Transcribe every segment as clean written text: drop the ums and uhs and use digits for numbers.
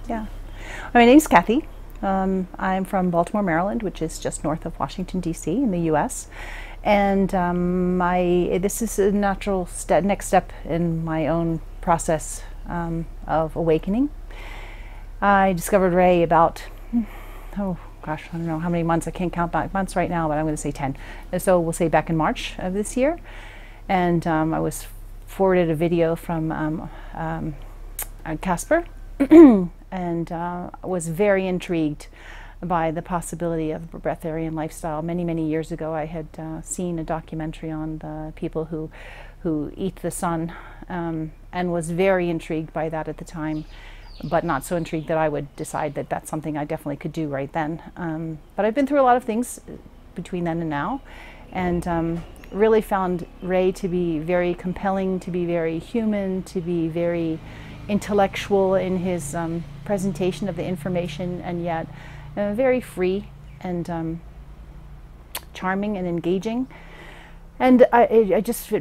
Yeah. My name's Kathy. I'm from Baltimore, Maryland, which is just north of Washington, D.C. in the U.S. And this is a natural next step in my own process of awakening. I discovered Ray about, oh gosh, I don't know how many months. I can't count by months right now, but I'm going to say 10. So we'll say back in March of this year. And I was forwarded a video from Casper. And was very intrigued by the possibility of a breatharian lifestyle. Many years ago, I had seen a documentary on the people who eat the sun, and was very intrigued by that at the time, but not so intrigued that I would decide that that's something I definitely could do right then. But I've been through a lot of things between then and now, and really found Ray to be very compelling, to be very human, to be very intellectual in his presentation of the information, and yet very free and charming and engaging. And it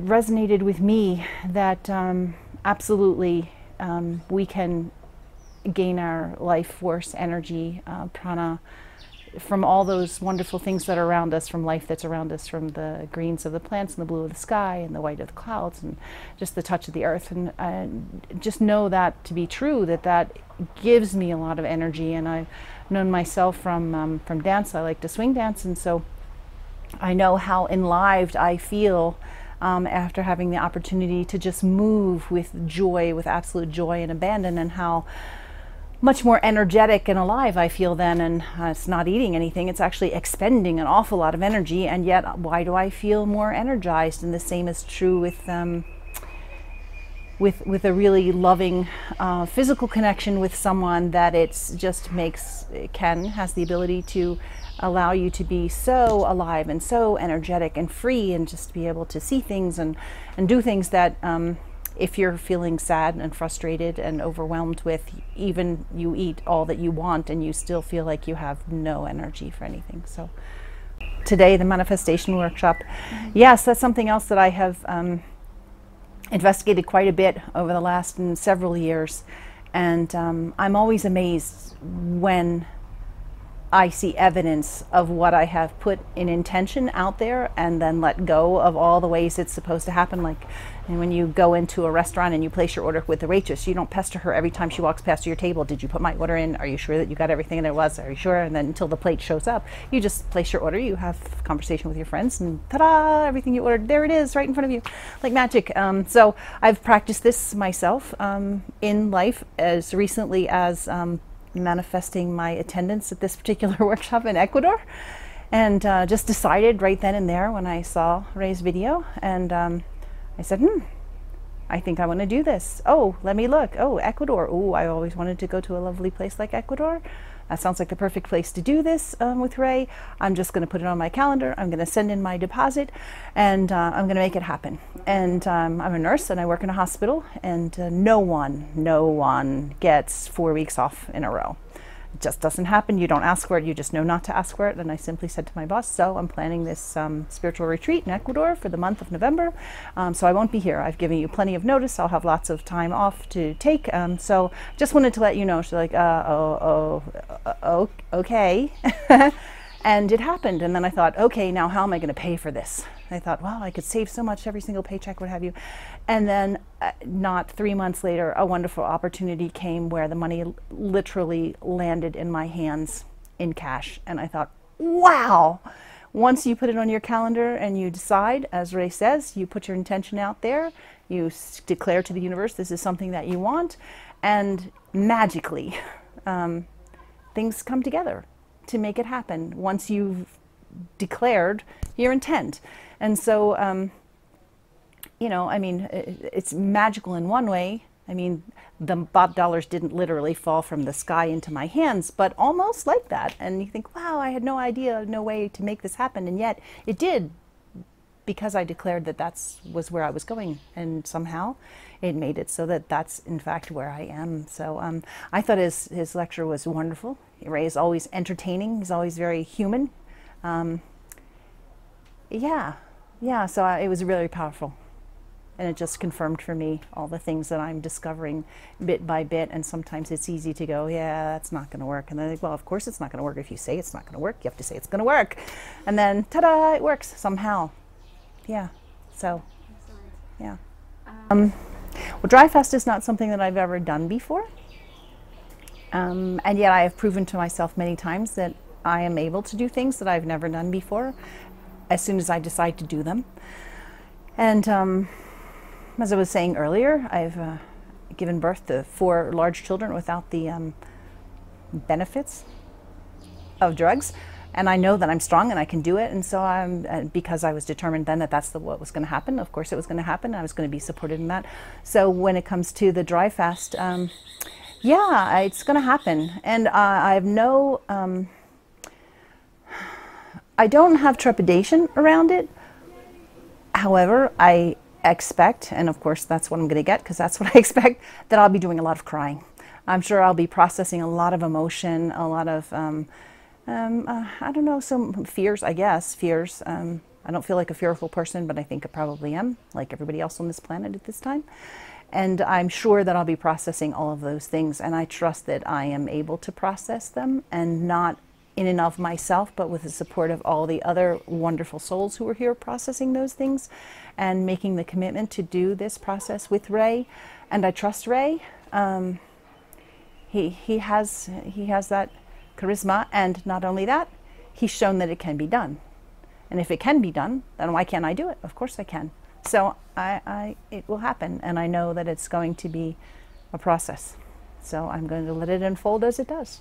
resonated with me that absolutely we can gain our life force, energy, prana, from all those wonderful things that are around us, from life that's around us, from the greens of the plants and the blue of the sky and the white of the clouds and just the touch of the earth. And just know that to be true, that gives me a lot of energy. And I've known myself from dance. I like to swing dance, and so I know how enlivened I feel after having the opportunity to just move with joy, with absolute joy and abandon, and how much more energetic and alive I feel then. And it's not eating anything, it's actually expending an awful lot of energy, and yet why do I feel more energized? And the same is true with a really loving physical connection with someone, that it's just has the ability to allow you to be so alive and so energetic and free, and just be able to see things and do things that if you're feeling sad and frustrated and overwhelmed with, even you eat all that you want and you still feel like you have no energy for anything. So today, the manifestation workshop, yes, that's something else that I have investigated quite a bit over the last several years. And I'm always amazed when I see evidence of what I have put in intention out there, and then let go of all the ways it's supposed to happen. Like, and when you go into a restaurant and you place your order with the waitress, you don't pester her every time she walks past your table. Did you put my order in? Are you sure that you got everything and it was? Are you sure? And then until the plate shows up, you just place your order, you have a conversation with your friends, and ta-da, everything you ordered, there it is, right in front of you, like magic. So I've practiced this myself in life as recently as manifesting my attendance at this particular workshop in Ecuador, and just decided right then and there when I saw Ray's video, and I said, I think I want to do this. Oh, let me look. Oh, Ecuador. Oh, I always wanted to go to a lovely place like Ecuador. That sounds like the perfect place to do this with Ray. I'm just going to put it on my calendar. I'm going to send in my deposit, and I'm going to make it happen. And I'm a nurse, and I work in a hospital, and no one gets 4 weeks off in a row. It just doesn't happen. You don't ask for it. You just know not to ask for it. And I simply said to my boss, so I'm planning this spiritual retreat in Ecuador for the month of November. So I won't be here. I've given you plenty of notice. I'll have lots of time off to take. So just wanted to let you know. She's like, okay. And it happened. And then I thought, okay, now how am I going to pay for this? I thought, well, I could save so much every single paycheck, what have you. And then not 3 months later, a wonderful opportunity came where the money literally landed in my hands in cash. And I thought, wow, once you put it on your calendar and you decide, as Ray says, you put your intention out there, you declare to the universe this is something that you want, and magically things come together to make it happen once you've declared your intent. And so, you know, I mean, it's magical in one way. I mean, the Bob dollars didn't literally fall from the sky into my hands, but almost like that. And you think, wow, I had no idea, no way to make this happen. And yet it did, because I declared that was where I was going. And somehow it made it so that that's in fact where I am. So I thought his lecture was wonderful. Ray is always entertaining. He's always very human. Yeah, so it was really powerful. And it just confirmed for me all the things that I'm discovering bit by bit. And sometimes it's easy to go, yeah, that's not going to work. And then I think, well, of course it's not going to work. If you say it's not going to work, you have to say it's going to work. And then, ta-da, it works somehow. Yeah, so, yeah. Well, dry fast is not something that I've ever done before. And yet I have proven to myself many times that I am able to do things that I've never done before as soon as I decide to do them. And as I was saying earlier, I've given birth to 4 large children without the benefits of drugs. And I know that I'm strong and I can do it. And so because I was determined then that that's what was going to happen. Of course it was going to happen. I was going to be supported in that. So when it comes to the dry fast, yeah, it's going to happen. And I have no, I don't have trepidation around it. However, I expect, and of course that's what I'm going to get because that's what I expect, that I'll be doing a lot of crying. I'm sure I'll be processing a lot of emotion, a lot of, I don't know, some fears, I guess, fears. I don't feel like a fearful person, but I think I probably am, like everybody else on this planet at this time. And I'm sure that I'll be processing all of those things, and I trust that I am able to process them, and not in and of myself, but with the support of all the other wonderful souls who are here processing those things and making the commitment to do this process with Ray. And I trust Ray. He has that charisma, and not only that, he's shown that it can be done. And if it can be done, then why can't I do it? Of course I can. So it will happen, and I know that it's going to be a process. So I'm going to let it unfold as it does.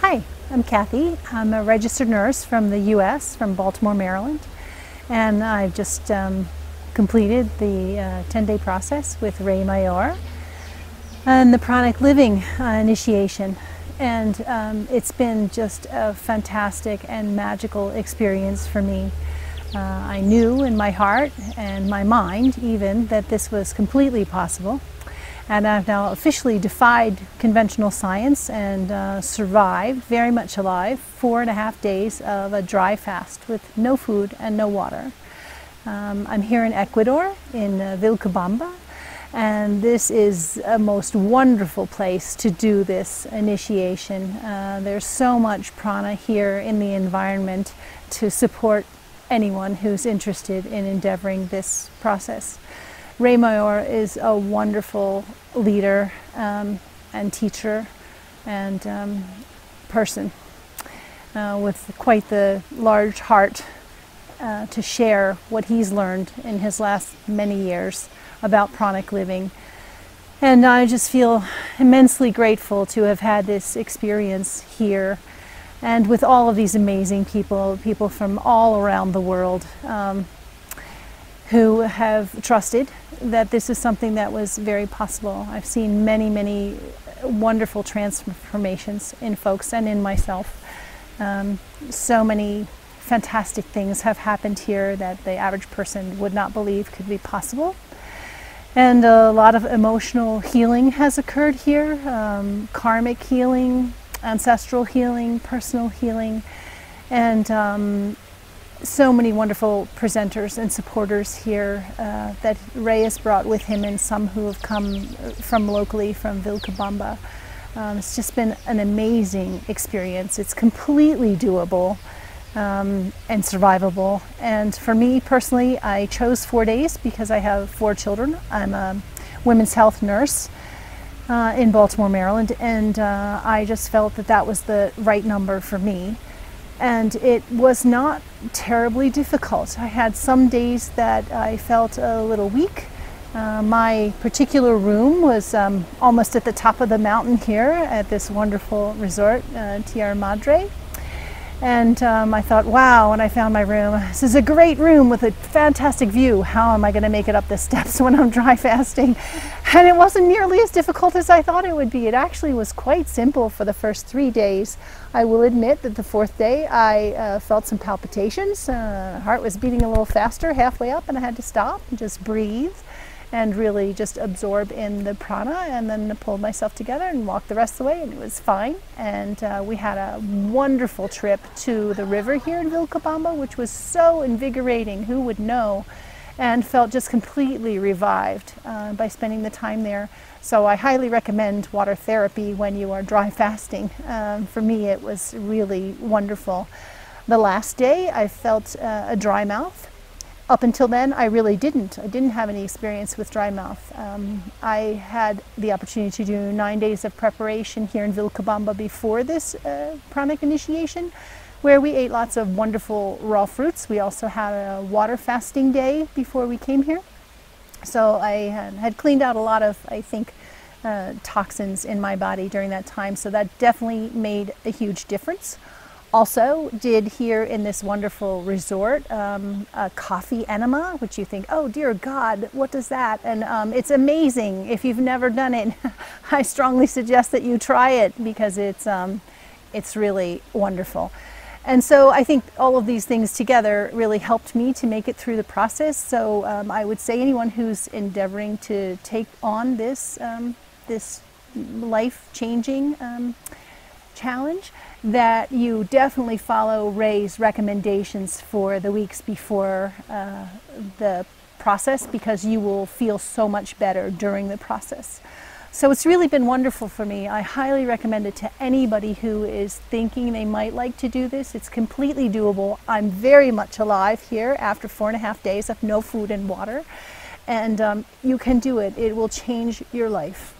Hi, I'm Kathy. I'm a registered nurse from the U.S., from Baltimore, Maryland. And I've just completed the 10-day process with Ray Maor and the pranic living initiation. And it's been just a fantastic and magical experience for me. I knew in my heart and my mind even that this was completely possible. And I've now officially defied conventional science and survived, very much alive, 4.5 days of a dry fast with no food and no water. I'm here in Ecuador, in Vilcabamba, and this is a most wonderful place to do this initiation. There's so much prana here in the environment to support anyone who's interested in endeavoring this process. Ray Maor is a wonderful leader and teacher and person with quite the large heart to share what he's learned in his last many years about pranic living. And I just feel immensely grateful to have had this experience here and with all of these amazing people from all around the world who have trusted that this is something that was very possible. I've seen many, many wonderful transformations in folks and in myself. So many fantastic things have happened here that the average person would not believe could be possible. And a lot of emotional healing has occurred here, karmic healing, ancestral healing, personal healing, and so many wonderful presenters and supporters here that Ray has brought with him, and some who have come from locally from Vilcabamba. It's just been an amazing experience. It's completely doable and survivable. And for me personally, I chose 4 days because I have 4 children. I'm a women's health nurse in Baltimore, Maryland, and I just felt that that was the right number for me. And it was not terribly difficult. I had some days that I felt a little weak. My particular room was almost at the top of the mountain here at this wonderful resort, Tierra Madre. And I thought, wow, when I found my room, this is a great room with a fantastic view. How am I going to make it up the steps when I'm dry fasting? And it wasn't nearly as difficult as I thought it would be. It actually was quite simple for the first 3 days. I will admit that the 4th day I felt some palpitations. Heart was beating a little faster halfway up, and I had to stop and just breathe and really just absorb in the prana, and then pulled myself together and walked the rest of the way, and it was fine. And we had a wonderful trip to the river here in Vilcabamba, which was so invigorating. Who would know? and felt just completely revived by spending the time there. So I highly recommend water therapy when you are dry fasting. For me, it was really wonderful. The last day, I felt a dry mouth. Up until then, I really didn't. I didn't have any experience with dry mouth. I had the opportunity to do 9 days of preparation here in Vilcabamba before this pranic initiation, where we ate lots of wonderful raw fruits. We also had a water fasting day before we came here. So I had cleaned out a lot of, I think, toxins in my body during that time. So that definitely made a huge difference. Also did here in this wonderful resort a coffee enema, which you think, oh dear God, what does that? And it's amazing. If you've never done it, I strongly suggest that you try it, because it's really wonderful. And so I think all of these things together really helped me to make it through the process. So I would say anyone who's endeavoring to take on this, this life-changing challenge, that you definitely follow Ray's recommendations for the weeks before the process, because you will feel so much better during the process. So it's really been wonderful for me. I highly recommend it to anybody who is thinking they might like to do this. It's completely doable. I'm very much alive here after 4.5 days of no food and water. And you can do it. It will change your life.